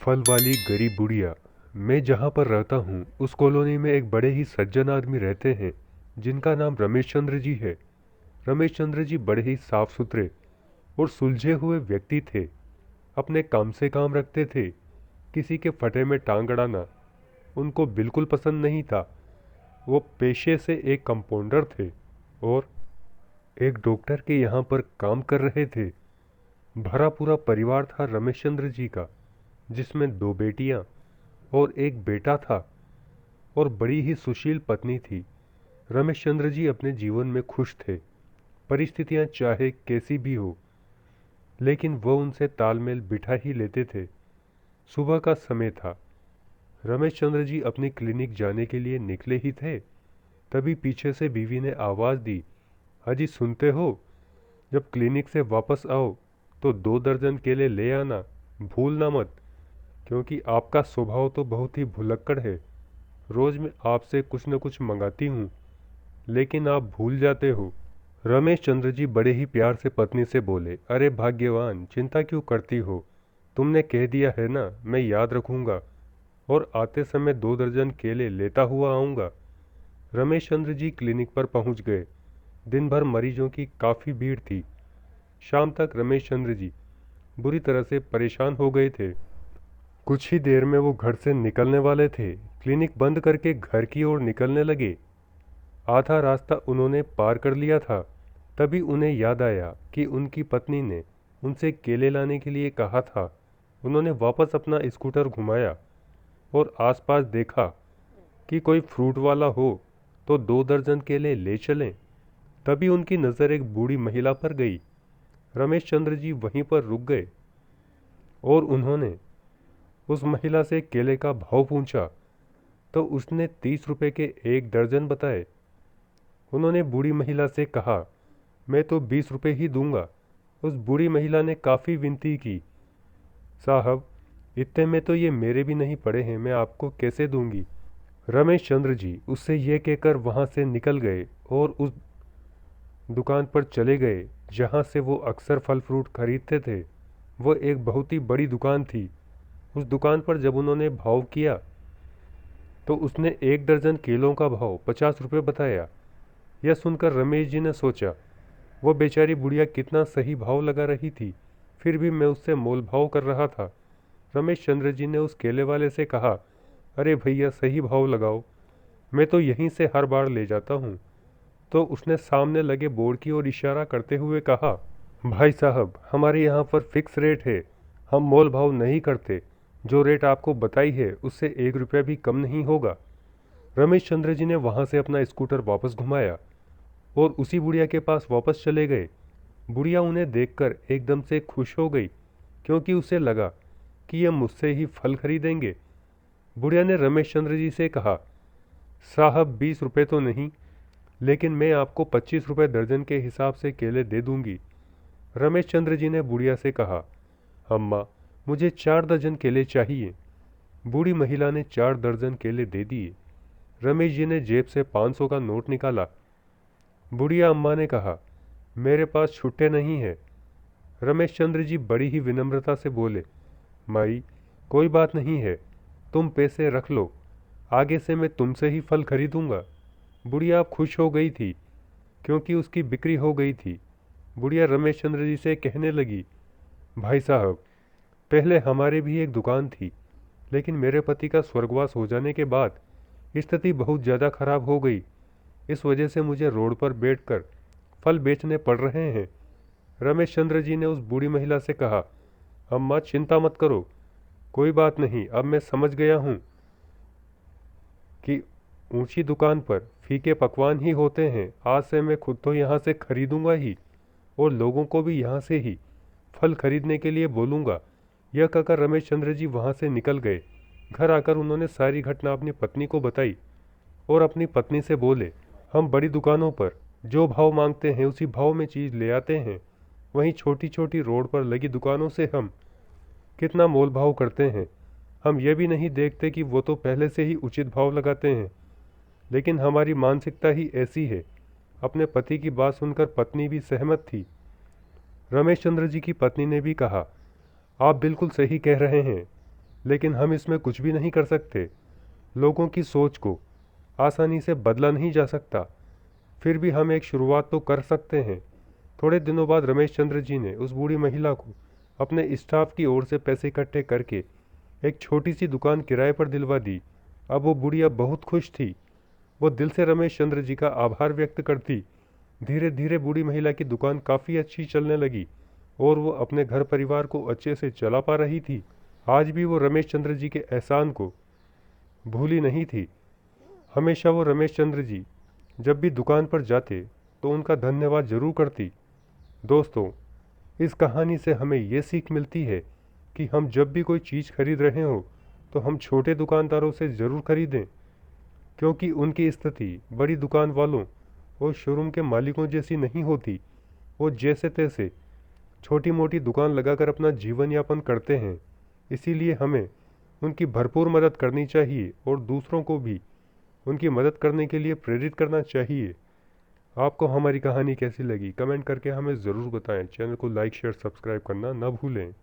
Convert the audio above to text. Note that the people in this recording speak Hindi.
फल वाली गरीब बुढ़िया। मैं जहाँ पर रहता हूँ उस कॉलोनी में एक बड़े ही सज्जन आदमी रहते हैं जिनका नाम रमेश चंद्र जी है। रमेश चंद्र जी बड़े ही साफ सुथरे और सुलझे हुए व्यक्ति थे। अपने काम से काम रखते थे। किसी के फटे में टांग अड़ाना उनको बिल्कुल पसंद नहीं था। वो पेशे से एक कंपाउंडर थे और एक डॉक्टर के यहाँ पर काम कर रहे थे। भरा पूरा परिवार था रमेश चंद्र जी का, जिसमें दो बेटियां और एक बेटा था और बड़ी ही सुशील पत्नी थी। रमेश चंद्र जी अपने जीवन में खुश थे, परिस्थितियां चाहे कैसी भी हो, लेकिन वो उनसे तालमेल बिठा ही लेते थे। सुबह का समय था। रमेश चंद्र जी अपनी क्लिनिक जाने के लिए निकले ही थे, तभी पीछे से बीवी ने आवाज़ दी, हाजी सुनते हो, जब क्लिनिक से वापस आओ तो 2 दर्जन केले ले आना, भूलना मत, क्योंकि आपका स्वभाव तो बहुत ही भुलक्कड़ है। रोज मैं आपसे कुछ न कुछ मंगाती हूँ, लेकिन आप भूल जाते हो। रमेश चंद्र जी बड़े ही प्यार से पत्नी से बोले, अरे भाग्यवान, चिंता क्यों करती हो? तुमने कह दिया है ना, मैं याद रखूंगा और आते समय 2 दर्जन केले लेता हुआ आऊँगा। रमेश चंद्र जी क्लिनिक पर पहुँच गए। दिन भर मरीजों की काफ़ी भीड़ थी। शाम तक रमेश चंद्र जी बुरी तरह से परेशान हो गए थे। कुछ ही देर में वो घर से निकलने वाले थे। क्लिनिक बंद करके घर की ओर निकलने लगे। आधा रास्ता उन्होंने पार कर लिया था, तभी उन्हें याद आया कि उनकी पत्नी ने उनसे केले लाने के लिए कहा था। उन्होंने वापस अपना स्कूटर घुमाया और आसपास देखा कि कोई फ्रूट वाला हो तो 2 दर्जन केले ले चलें। तभी उनकी नज़र एक बूढ़ी महिला पर गई। रमेश चंद्र जी वहीं पर रुक गए और उन्होंने उस महिला से केले का भाव पूछा तो उसने 30 रुपए के 1 दर्जन बताए। उन्होंने बूढ़ी महिला से कहा, मैं तो 20 रुपए ही दूंगा। उस बूढ़ी महिला ने काफ़ी विनती की, साहब इतने में तो ये मेरे भी नहीं पड़े हैं, मैं आपको कैसे दूंगी। रमेश चंद्र जी उससे ये कहकर वहाँ से निकल गए और उस दुकान पर चले गए जहाँ से वो अक्सर फल फ्रूट खरीदते थे। वो एक बहुत ही बड़ी दुकान थी। उस दुकान पर जब उन्होंने भाव किया तो उसने 1 दर्जन केलों का भाव 50 रुपये बताया। यह सुनकर रमेश जी ने सोचा, वो बेचारी बुढ़िया कितना सही भाव लगा रही थी, फिर भी मैं उससे मोल भाव कर रहा था। रमेश चंद्र जी ने उस केले वाले से कहा, अरे भैया सही भाव लगाओ, मैं तो यहीं से हर बार ले जाता हूँ। तो उसने सामने लगे बोर्ड की ओर इशारा करते हुए कहा, भाई साहब हमारे यहाँ पर फिक्स रेट है, हम मोल भाव नहीं करते। जो रेट आपको बताई है उससे 1 रुपया भी कम नहीं होगा। रमेश चंद्र जी ने वहाँ से अपना स्कूटर वापस घुमाया और उसी बुढ़िया के पास वापस चले गए। बुढ़िया उन्हें देखकर एकदम से खुश हो गई, क्योंकि उसे लगा कि यह मुझसे ही फल खरीदेंगे। बुढ़िया ने रमेश चंद्र जी से कहा, साहब 20 रुपये तो नहीं, लेकिन मैं आपको 25 रुपये दर्जन के हिसाब से केले दे दूंगी। रमेश चंद्र जी ने बुढ़िया से कहा, अम्मा मुझे 4 दर्जन केले चाहिए। बूढ़ी महिला ने 4 दर्जन केले दे दिए। रमेश जी ने जेब से 500 का नोट निकाला। बुढ़िया अम्मा ने कहा, मेरे पास छुट्टे नहीं है। रमेश चंद्र जी बड़ी ही विनम्रता से बोले, माई कोई बात नहीं है, तुम पैसे रख लो, आगे से मैं तुमसे ही फल खरीदूंगा। बुढ़िया अब खुश हो गई थी, क्योंकि उसकी बिक्री हो गई थी। बुढ़िया रमेश चंद्र जी से कहने लगी, भाई साहब पहले हमारे भी एक दुकान थी, लेकिन मेरे पति का स्वर्गवास हो जाने के बाद स्थिति बहुत ज़्यादा खराब हो गई। इस वजह से मुझे रोड पर बैठकर फल बेचने पड़ रहे हैं। रमेश चंद्र जी ने उस बूढ़ी महिला से कहा, अम्मा चिंता मत करो, कोई बात नहीं, अब मैं समझ गया हूँ कि ऊंची दुकान पर फीके पकवान ही होते हैं। आज से मैं खुद तो यहाँ से खरीदूंगा ही और लोगों को भी यहाँ से ही फल खरीदने के लिए बोलूँगा। यह कहकर रमेश चंद्र जी वहाँ से निकल गए। घर आकर उन्होंने सारी घटना अपनी पत्नी को बताई और अपनी पत्नी से बोले, हम बड़ी दुकानों पर जो भाव मांगते हैं उसी भाव में चीज़ ले आते हैं, वहीं छोटी छोटी रोड पर लगी दुकानों से हम कितना मोल भाव करते हैं। हम ये भी नहीं देखते कि वो तो पहले से ही उचित भाव लगाते हैं, लेकिन हमारी मानसिकता ही ऐसी है। अपने पति की बात सुनकर पत्नी भी सहमत थी। रमेश चंद्र जी की पत्नी ने भी कहा, आप बिल्कुल सही कह रहे हैं, लेकिन हम इसमें कुछ भी नहीं कर सकते। लोगों की सोच को आसानी से बदला नहीं जा सकता, फिर भी हम एक शुरुआत तो कर सकते हैं। थोड़े दिनों बाद रमेश चंद्र जी ने उस बूढ़ी महिला को अपने स्टाफ की ओर से पैसे इकट्ठे करके एक छोटी सी दुकान किराए पर दिलवा दी। अब वो बुढ़िया बहुत खुश थी। वो दिल से रमेश चंद्र जी का आभार व्यक्त करती। धीरे धीरे बूढ़ी महिला की दुकान काफ़ी अच्छी चलने लगी और वो अपने घर परिवार को अच्छे से चला पा रही थी। आज भी वो रमेश चंद्र जी के एहसान को भूली नहीं थी। हमेशा वो रमेश चंद्र जी जब भी दुकान पर जाते तो उनका धन्यवाद जरूर करती। दोस्तों, इस कहानी से हमें ये सीख मिलती है कि हम जब भी कोई चीज़ खरीद रहे हो तो हम छोटे दुकानदारों से ज़रूर खरीदें, क्योंकि उनकी स्थिति बड़ी दुकान वालों और शोरूम के मालिकों जैसी नहीं होती। वो जैसे तैसे छोटी मोटी दुकान लगाकर अपना जीवन यापन करते हैं। इसीलिए हमें उनकी भरपूर मदद करनी चाहिए और दूसरों को भी उनकी मदद करने के लिए प्रेरित करना चाहिए। आपको हमारी कहानी कैसी लगी कमेंट करके हमें ज़रूर बताएं। चैनल को लाइक शेयर सब्सक्राइब करना ना भूलें।